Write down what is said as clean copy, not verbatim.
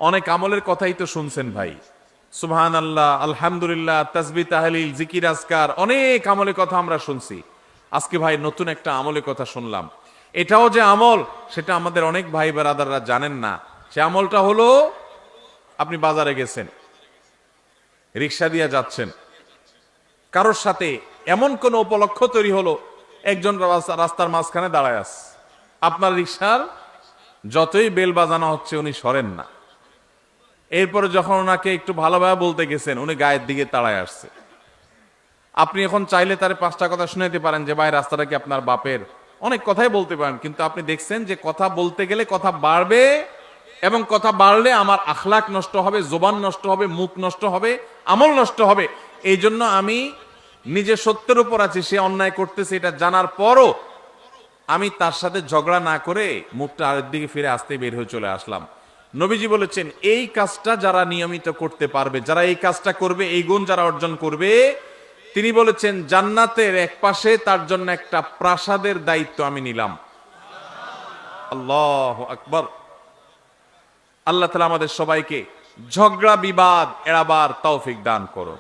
অনেক আমলের কথাই তো শুনছেন ভাই, সুবহানাল্লাহ, আলহামদুলিল্লাহ, তাসবিহ তাহলিল জিকির আজকার, অনেক আমলের কথা আমরা শুনছি। আজকে ভাই নতুন একটা আমলের কথা শুনলাম। এটাও যে আমল সেটা আমাদের অনেক ভাই ব্রাদাররা জানেন না। সে আমলটা হলো, আপনি বাজারে গেছেন, রিক্সা দিয়ে যাচ্ছেন, কারোর সাথে এমন কোন উপলক্ষ তৈরি হলো, একজন রাস্তার মাঝখানে দাঁড়ায় আছে, আপনার রিক্সার যতই বেল বাজানো হচ্ছে উনি সরেন না। এরপরে যখন ওনাকে একটু ভালোভাবে বলতে গেছেন, উনি গায়ের দিকে তাড়ায় আসছে। আপনি এখন চাইলে তার 5টা কথা শুনাইতে পারেন যে ভাই রাস্তাটা কি আপনার বাপের, অনেক কথাই বলতে পারেন, কিন্তু আপনি দেখছেন যে কথা বলতে গেলে কথা বাড়বে, এবং কথা বাড়লে আমার আখলাক নষ্ট হবে, জবান নষ্ট হবে, মুখ নষ্ট হবে, আমল নষ্ট হবে। এই জন্য আমি নিজে সত্যের উপর আছি, সে অন্যায় করতেছে এটা জানার পরও আমি তার সাথে ঝগড়া না করে মুখটা আরেক দিকে ফিরে আসতে বের হয়ে চলে আসলাম। নবীজি বলেছেন এই কাজটা যারা নিয়মিত করতে পারবে, যারা এই কাজটা করবে, এই গুণ যারা অর্জন করবে, তিনি বলেছেন জান্নাতের এক পাশে তার জন্য একটা প্রাসাদের দায়িত্ব আমি নিলাম। আল্লাহু আকবার। আল্লাহ তাআলা আমাদের সবাইকে ঝগড়া বিবাদ এড়াবার তৌফিক দান করুন।